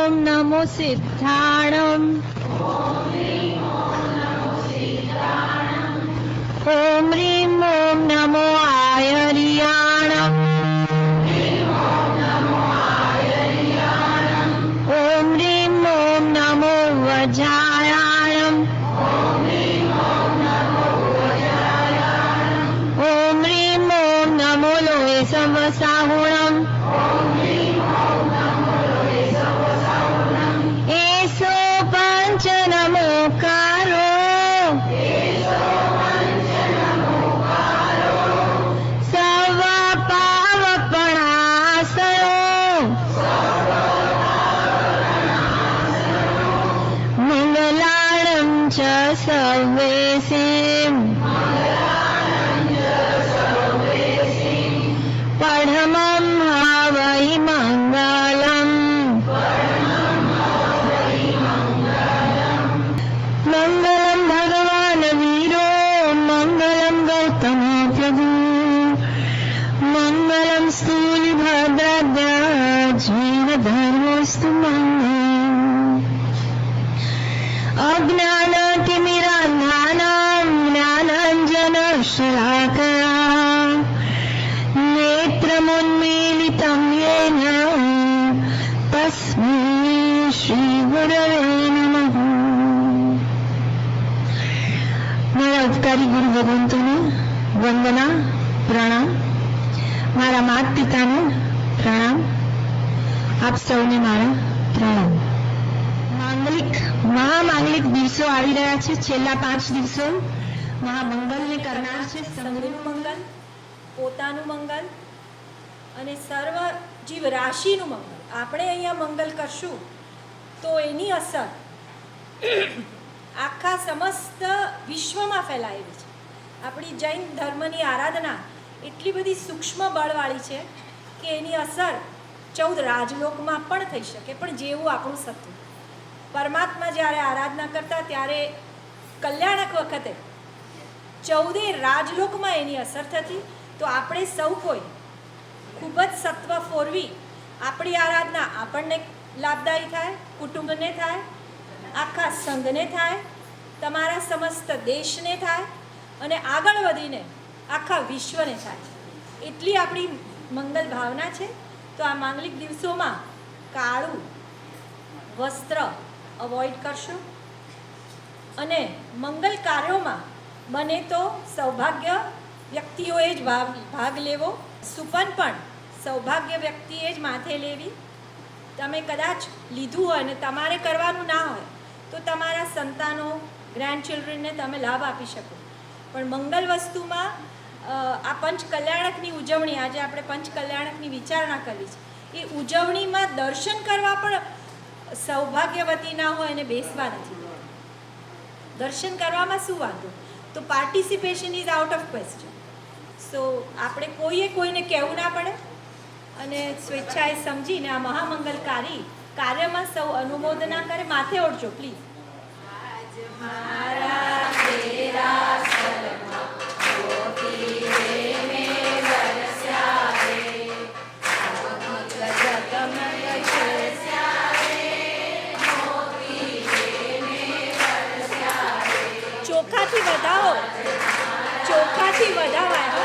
ॐ नमो सिद्धाणम् ॐ ह्रीं ॐ नमो आयर्याणम् ॐ ह्रीं ॐ नमो वज्रायाणम् ॐ ह्रीं ॐ नमो लोहे समसाहुणम् एषो पञ्च नमोकारो सर्वेसिं पढमं हवै मङ्गलम् मङ्गलं भगवान् वीरो मङ्गलं गौतम प्रभु मङ्गलं स्थूलिभद्राद्य जीवधर्मोऽस्तु मङ्गलम् अज्ञानतिमिरान्धानां ज्ञानाञ्जनशलाकया नेत्रमुन्मीलितं येन तस्मै श्रीगुरवे नमः। મારા ઉપકારી ગુરુ ભગવંતોને વંદના પ્રણામ, મારા માતા પિતાને પ્રણામ, આપ સૌને મારા પ્રણામ। મહામાંગલિક દિવસો આવી રહ્યા છે। છેલ્લા 5 દિવસો મહામંગલને કરનાર છે। સંઘનું મંગલ, પોતાનું મંગલ અને સર્વ જીવ રાશિનું મંગલ। આપણે અહીંયા મંગલ કરશું તો એની અસર આખા સમસ્ત વિશ્વમાં ફેલાયેલી છે। આપણી જૈન ધર્મની આરાધના એટલી બધી સૂક્ષ્મ બળવાળી છે કે એની અસર 14 રાજલોકમાં પણ થઈ શકે। પણ જેવું આપણું સત્વ પરમાત્મા જ્યારે આરાધના કરતા ત્યારે કલ્યાણક વખતે 14 રાજલોકમાં એની અસર થતી। તો આપણે સૌ કોઈ ખૂબ જ સત્વ ફોરવી આપણી આરાધના આપણને લાભદાયી થાય, કુટુંબને થાય, આખા સંઘને થાય, તમારા સમસ્ત દેશને થાય અને આગળ વધીને આખા વિશ્વને થાય, એટલી આપણી મંગલ ભાવના છે। તો આ માંગલિક દિવસોમાં કાળું વસ્ત્ર અવોઇડ કરશો અને મંગલ કાર્યોમાં બને તો સૌભાગ્ય વ્યક્તિઓએ જ ભાગ લેવો। સુપન પણ સૌભાગ્ય વ્યક્તિએ જ માથે લેવી। તમે કદાચ લીધું હોય ને તમારે કરવાનું ના હોય તો તમારા સંતાનો ગ્રેન્ડચિલ્ડ્રનને તમે લાભ આપી શકો। પણ મંગલ વસ્તુમાં આ પંચ કલ્યાણકની ઉજવણી, આજે આપણે પંચ કલ્યાણકની વિચારણા કરવી છે, એ ઉજવણીમાં દર્શન કરવા પણ સૌભાગ્યવતી ના હોય અને બેસવા નથી। દર્શન કરવામાં શું વાંધો? તો participation is out of question. So આપણે કોઈને કહેવું ના પડે અને સ્વેચ્છાએ સમજીને આ મહામંગલકારી કાર્યમાં સૌ અનુમોદના કરે। માથે ઓઢજો પ્લીઝ। ચોખાથી વધાવો, ચોખાથી વધાવાય,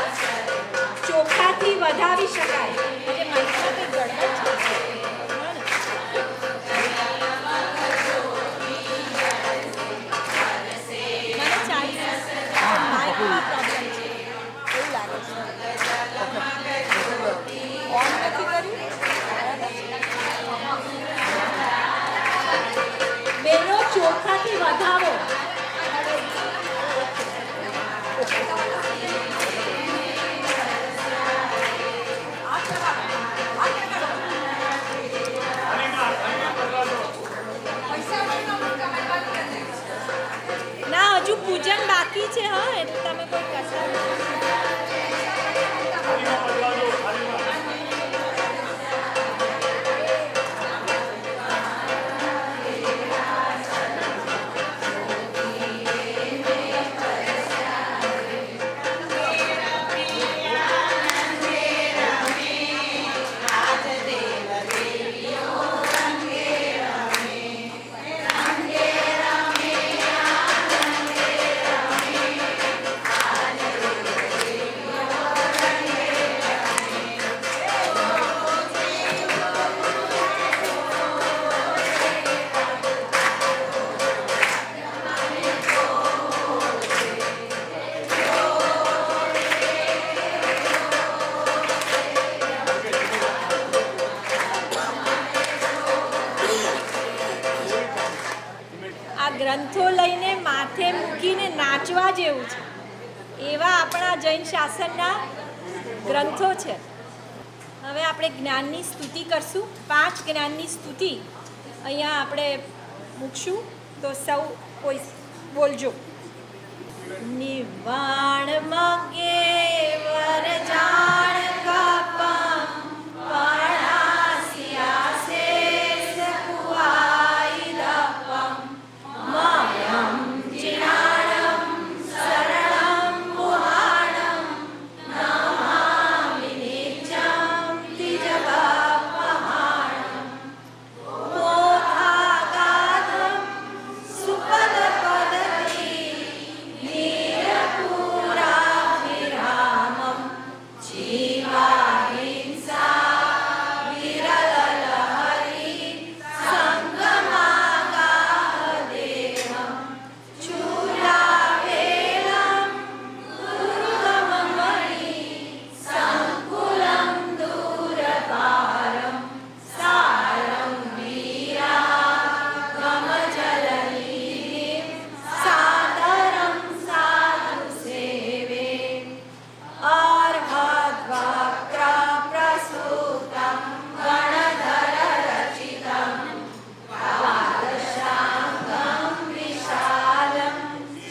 ચોખાથી વધાવી શકાય। એટલે માઇકમાં કંઈ ગડબડ છે। મને ચાલી માઇકમાં પ્રોબ્લેમ છે એવું લાગે છે। ઓન નથી કર્યું બેનો, ચોખાથી વધાવો। ગ્રંથો લઈને માથે મૂકીને નાચવા જેવું છે એવા આપણા જૈન શાસનના ગ્રંથો છે. હવે આપણે જ્ઞાનની સ્તુતિ કરશું. 5 જ્ઞાનની સ્તુતિ અહીંયા આપણે મૂકશું, તો સૌ કોઈ બોલજો. નિવાણ મગે વરજાણ કપમ પરણાસ્યા શેષ કુવાઈ દપમ મયમ ચિણાણમ શરણમ મુહાણમ નમામિ નિત્યમ તિજગપહાણમ મોથાગાધમ સુપદ પદતિ નીરપુરાભિરામમ જીવાહિંસા વિરલલહરી સંગમાગાહદેહમ ચૂલાવેલમ ગુરુગમમણિ સંકુલમ દૂરપારમ સારમ વીરાગમજલનિધિમ સાદરમ સાધુ સેવે અર્હદ્વક્રપ્રસૂતમ ગણધર રચિતમ દ્વાદશાંગમ વિશાલમ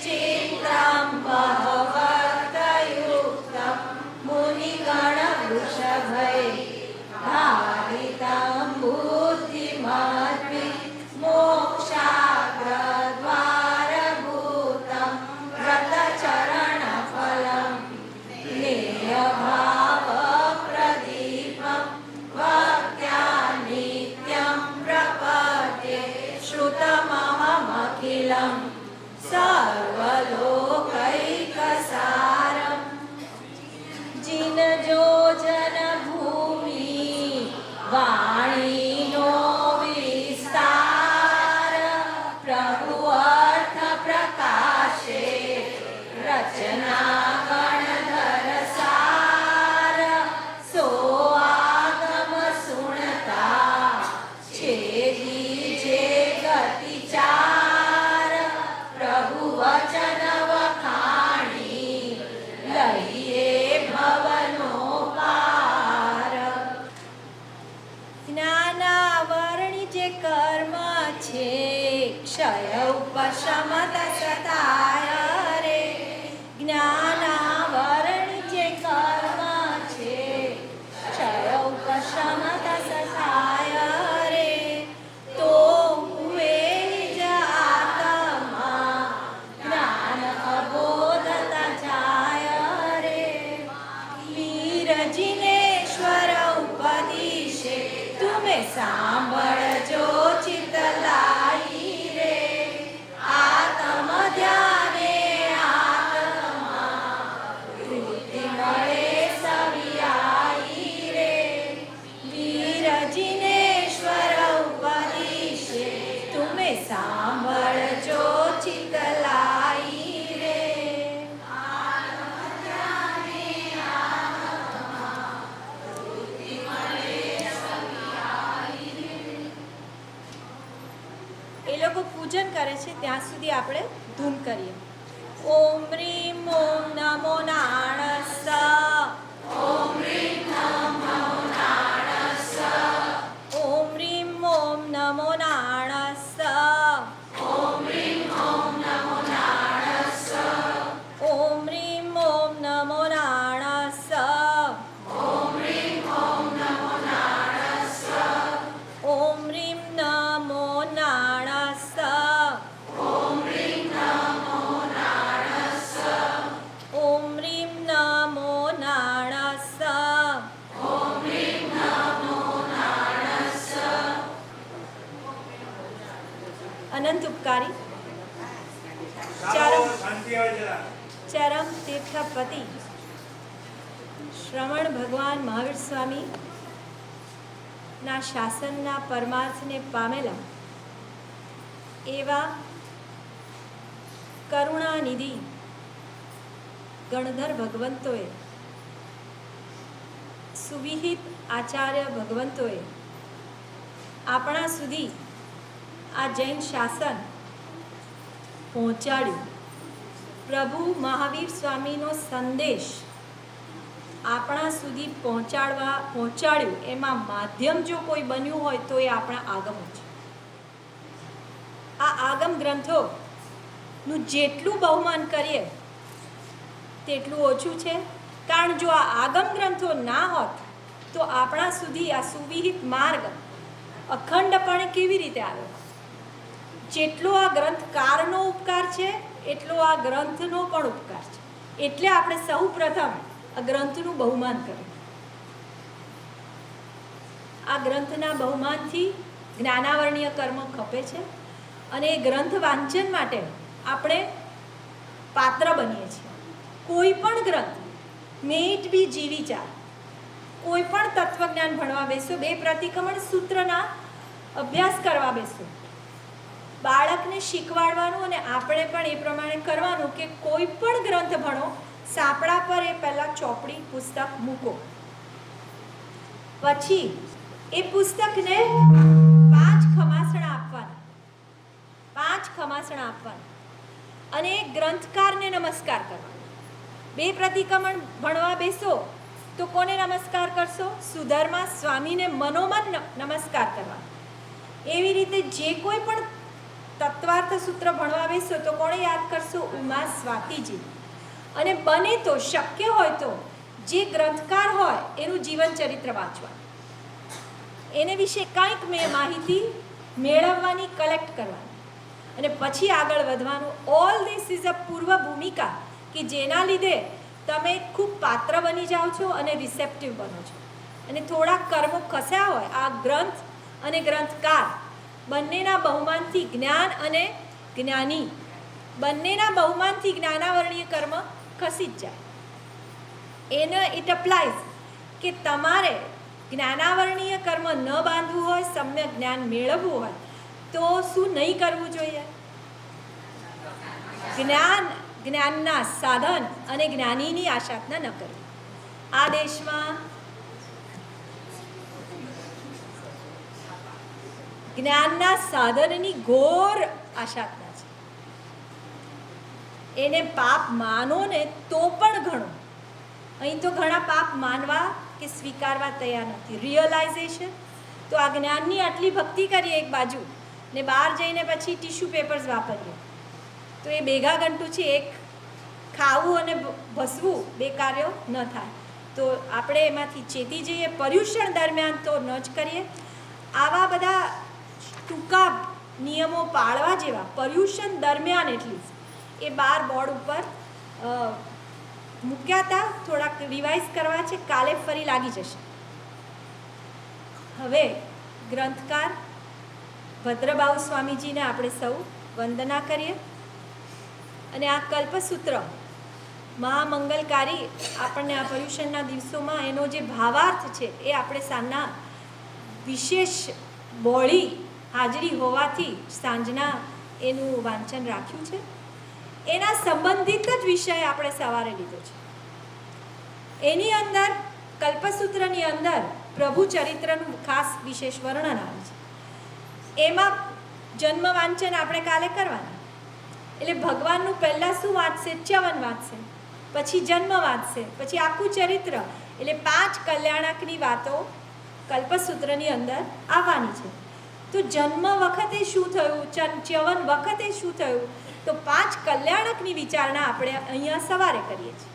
ચિત્રમ બહવર્તયુક્તમ મુનિગણ વૃષભૈ ધારિતમ બુદ્ધિમત્વિ મોક્ષાગ્રદ્વારભૂતમ વ્રતચરણફલમ નેયભાવપ્રદીપમ ભક્ત્યા નિત્યં પ્રપદ્યે શ્રુતમહમખિલં સર્વલોકૈકસારમ જિનજો જનભૂમિ વાણીનો વિસ્તાર પ્રભુ અર્થ પ્રકાશે રચના ગણધર સાર સો આગમ સુણતા છેદી જે ગતિ ચાર પ્રભુ વચન વખાણી લઈએ ભવનો પાર. જ્ઞાનાવરણી જે કર્મ છે ક્ષય ઉપશમત સતાય રે. જ્ઞાનાવરણી જે કર્મ છે ક્ષય ઉપશમત સતાય રે. તો હુએ નિજ આત્મા જ્ઞાન અબોધતા જાય રે. વીરજિનેશ્વર ઉપદિશે તુમે સાંભળજો ચિત્ત લાઈ રે. આત્મ ધ્યાને આત્મા પ્રીતિ મળે સવિયાઈ રે. વીરજિનેશ્વર ઉપદિશે તુમે સાંભળજો ચિત્ત લાઈ રે. એ લોકો પૂજન કરે છે ત્યાં સુધી આપણે ધૂન કરીએ. ઓમ રીમ ઓમ નમો નાણસ. ઓમ રીમ નમો નાણસ. ઓમ રીમ ઓમ નમો નાણસ. ઓમ રીમ ઓમ નમો નાણસ. ઓમ રીમ ઓમ નમો નાણસ. ઓમ રીમ ઓમ નમો નાણસ. ઓમ રીમ નમો નાણસ. ઓમ રીમ નમો નાણસ. ઓમ રીમ નમો નાણસ. ઓમ રીમ નમો નાણસ. અનંત ઉપકારી ચરમ તીર્થપતિ શ્રવણ ભગવાન મહાવીર સ્વામી ના શાસનના પરમાર્થને પામેલા એવા કરુણાનિધિ ગણધર ભગવંતોએ, સુવિહિત આચાર્ય ભગવંતોએ આપણા સુધી આ જૈન શાસન પહોંચાડ્યું. પ્રભુ મહાવીર સ્વામીનો સંદેશ આપણા સુધી પહોંચાડ્યું, એમાં માધ્યમ જો કોઈ બન્યું હોય તો એ આપણા આગમો છે. આ આગમ ગ્રંથોનું જેટલું બહુમાન કરીએ તેટલું ઓછું છે. કારણ જો આ આગમ ગ્રંથો ના હોત તો આપણા સુધી આ સુવિહિત માર્ગ અખંડપણે કેવી રીતે આવ્યો? જેટલો આ ગ્રંથકારનો ઉપકાર છે એટલો આ ગ્રંથનો પણ ઉપકાર છે. એટલે આપણે સૌ પ્રથમ આ ગ્રંથનું બહુમાન કર્યું. આ ગ્રંથના બહુમાનથી જ્ઞાનાવરણીય કર્મ ખપે છે અને એ ગ્રંથ વાંચન માટે આપણે પાત્ર બનીએ છીએ. કોઈ પણ ગ્રંથ, મે ઇટ બી જીવીચાર, કોઈ પણ તત્વજ્ઞાન ભણવા બેસો, 2 પ્રતિક્રમણ સૂત્રના અભ્યાસ કરવા બેસો, બાળકને શીખવાડવાનું અને આપણે પણ એ પ્રમાણે કરવાનું કે કોઈ પણ ગ્રંથ ભણો, સાપડા પર એ પહેલાં ચોપડી પુસ્તક મૂકો, પછી એ પુસ્તકને 5 ખમાસણા આપવાના અને ગ્રંથકારને નમસ્કાર કરવાનો. 2 પ્રતિક્રમણ ભણવા બેસો તો કોને નમસ્કાર કરશો? સુધર્મા સ્વામીને મનોમન નમસ્કાર કરવા. એવી રીતે જે કોઈ પણ તત્વાર્થ સૂત્ર ભણવા બેસો તો કોને યાદ કરશો? ઉમા સ્વાતિજી. અને બને તો શક્ય હોય તો જે ગ્રંથકાર હોય એનું જીવન ચરિત્ર વાંચવા, એને વિશે કંઈક માહિતી મેળવવાની, કલેક્ટ કરવાની અને પછી આગળ વધવાનું. ઓલ ધીસ ઇઝ અ પૂર્વ ભૂમિકા કે જેના લીધે તમે ખૂબ પાત્ર બની જાઓ છો અને રિસેપ્ટિવ બનો છો. અને થોડા કર્મો ખસ્યા હોય આ ગ્રંથ અને ગ્રંથકાર બંનેના બહુમાનથી જ્ઞાન અને જ્ઞાની બંનેના બહુમાનથી જ્ઞાનાવરણીય કર્મ ખસી જ જાય. એને ઇટ અપ્લાઇઝ કે તમારે જ્ઞાનાવરણીય કર્મ ન બાંધવું હોય, સમ્યક જ્ઞાન મેળવવું હોય તો શું નહીં કરવું જોઈએ? જ્ઞાનના સાધન અને જ્ઞાનીની આશાતના ન કરવી. આ દેશમાં જ્ઞાનના સાધનની ઘોર આશાતના છે. એને પાપ માનો ને તો પણ ઘણો. અહીં તો ઘણા પાપ માનવા કે સ્વીકારવા તૈયાર નથી. રિયલાઇઝેશન તો આ જ્ઞાનની આટલી ભક્તિ કરીએ એક બાજુ ને બહાર જઈને પછી ટીશ્યુ પેપર્સ વાપરીએ તો એ ભેગા ગંટુ છે. એક ખાવું અને ભસવું 2 કાર્યો ન થાય. તો આપણે એમાંથી ચેતી જઈએ. પર્યુષણ દરમિયાન તો ન જ કરીએ. આવા બધા ટૂંકા નિયમો પાળવા જેવા પર્યુષણ દરમિયાન એટલી એ 12 બોર્ડ ઉપર મૂક્યા હતા. થોડાક રિવાઇઝ કરવા છે, કાલે ફરી લાગી જશે. હવે ગ્રંથકાર ભદ્રબાહુ સ્વામીજીને આપણે સૌ વંદના કરીએ અને આ કલ્પસૂત્ર મહામંગલકારી આપણને આ પર્યુષણના દિવસોમાં એનો જે ભાવાર્થ છે એ આપણે સાંજના વિશેષ બોળી હાજરી હોવાથી સાંજના એનું વાંચન રાખ્યું છે. એના સંબંધિત જ વિષય આપણે સવારે લીધો છે. એની અંદર કલ્પસૂત્રની અંદર પ્રભુ ચરિત્રનું ખાસ વિશેષ વર્ણન આવે છે. એમાં જન્મ વાંચન આપણે કાલે કરવાના. એટલે ભગવાનનું પહેલાં શું વાંચશે? ચ્યવન વાંચશે, પછી જન્મ વાંચશે, પછી આખું ચરિત્ર. એટલે 5 કલ્યાણકની વાતો કલ્પસૂત્રની અંદર આવવાની છે. તો જન્મ વખતે શું થયું, ચ્યવન વખતે શું થયું, તો 5 કલ્યાણકની વિચારણા આપણે અહીંયા સવારે કરીએ છીએ.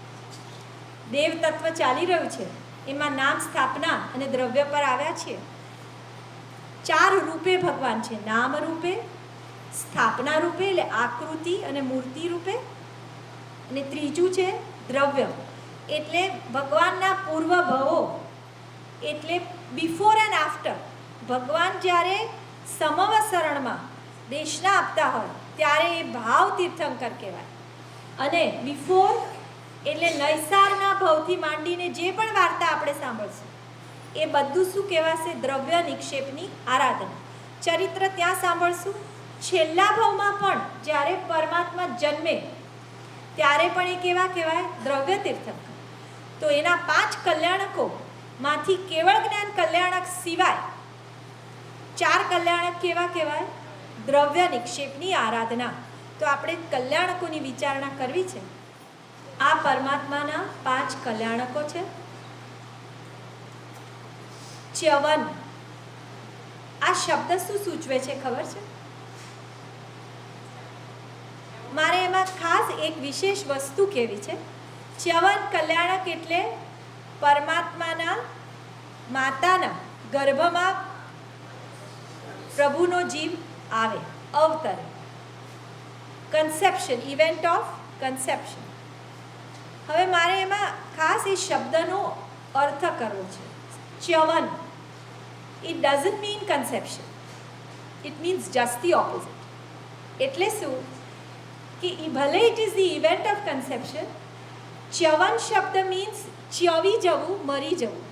દેવ તત્વ ચાલી રહ્યું છે, એમાં નામ, સ્થાપના અને દ્રવ્ય પર આવ્યા છીએ. 4 રૂપે ભગવાન છે. નામ રૂપે, સ્થાપના રૂપે એટલે આકૃતિ અને મૂર્તિ રૂપે, અને ત્રીજું છે દ્રવ્ય એટલે ભગવાનના પૂર્વ ભવો, એટલે બિફોર એન્ડ આફ્ટર. ભગવાન જ્યારે સમવસરણમાં દેશના આપતા હોય ત્યારે એ ભાવ તીર્થંકર કહેવાય. અને બિફોર એટલે નૈસારના ભવથી માંડીને જે પણ વાર્તા આપણે સાંભળશું એ બધું શું કહેવાશે? દ્રવ્ય નિક્ષેપની આરાધના. ચરિત્ર ત્યાં સાંભળશું. છેલ્લા ભાવમાં પણ જ્યારે પરમાત્મા જન્મે ત્યારે પણ એ કેવા કહેવાય? દ્રવ્ય તીર્થંકર. તો એના 5 કલ્યાણકોમાંથી કેવળ જ્ઞાન કલ્યાણક સિવાય 4 કલ્યાણક કેવા કહેવાય? દ્રવ્ય નિક્ષેપની આરાધના. તો આપણે કલ્યાણકોની વિચારણા કરવી છે. આ પરમાત્માના 5 કલ્યાણકો છે. ચ્યવન, આ શબ્દ શું સૂચવે છે ખબર છે? મારે એમાં ખાસ એક વિશેષ વસ્તુ કહેવી છે. ચ્યવન કલ્યાણક એટલે પરમાત્માના માતાના ગર્ભમાં પ્રભુનો જીવ આવે, અવતરે. Conception, event of conception. હવે મારે એમાં ખાસ એ શબ્દનો અર્થ કરવો છે. ચ્યવન, it doesn't mean conception, it means just the opposite. એટલે શું કે ભલે it is the event of conception, ચ્યવન શબ્દ મીન્સ ચ્યવી જવું, મરી જવું,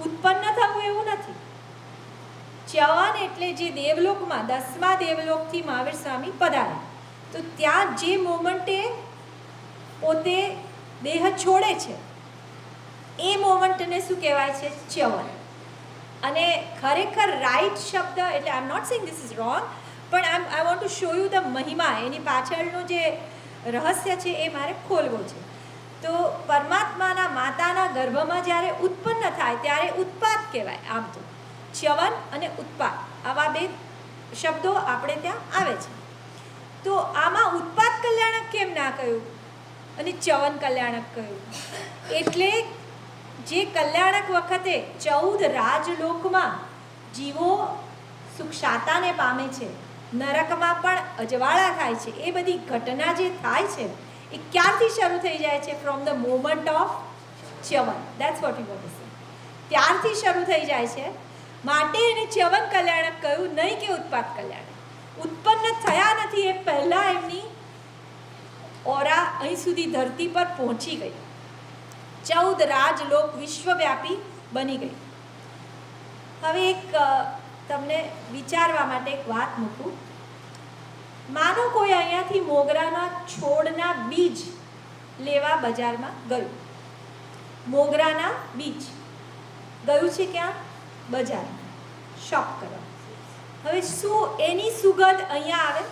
ઉત્પન્ન થવું એવું નથી. ચ્યવન એટલે જે દેવલોકમાં 10મા દેવલોકથી મહાવીર સ્વામી પધારે, તો ત્યાં જે મોમેન્ટે પોતે દેહ છોડે છે એ મોમેન્ટને શું કહેવાય છે? ચ્યવન. અને ખરેખર રાઈટ શબ્દ એટલે I am not saying this is wrong, પણ I want to show you the મહિમા, એની પાછળનું જે રહસ્ય છે એ મારે ખોલવો છે. તો પરમાત્માના માતાના ગર્ભમાં જ્યારે ઉત્પન્ન થાય ત્યારે ઉત્પાદ કહેવાય. આમ તો ચ્યવન અને ઉત્પાદ આવા 2 શબ્દો આપણે ત્યાં આવે છે. તો આમાં ઉત્પાદ કલ્યાણક કેમ ના કહ્યું અને ચ્યવન કલ્યાણક કહ્યું? એટલે જે કલ્યાણક વખતે 14 રાજલોકમાં જીવો સુખ શાતાને પામે છે, નરકમાં પણ અજવાળા થાય છે, એ બધી ઘટના જે થાય છે એ ક્યારથી શરૂ થઈ જાય છે? ફ્રોમ ધ મોમેન્ટ ઓફ ચ્યવન. That's what you want to say. ત્યારથી શરૂ થઈ જાય છે. માટે એને ચ્યવન કલ્યાણક કહ્યું, નહીં કે ઉત્પાદ કલ્યાણક. ઉત્પન્ન થયા નથી એ પહેલાં એમની ઓરા અહીં સુધી ધરતી પર પહોંચી ગઈ. 14 રાજલોક વિશ્વવ્યાપી બની ગઈ. હવે એક તમને વિચારવા માટે એક વાત મૂકું. માનો કોઈ અહીંયાથી મોગરાના છોડના બીજ લેવા બજારમાં ગયું. મોગરાના બીજ ગયું છે ક્યાં? બજારમાં શોપ કરવા. હવે શું એની સુગંધ અહીંયા આવે?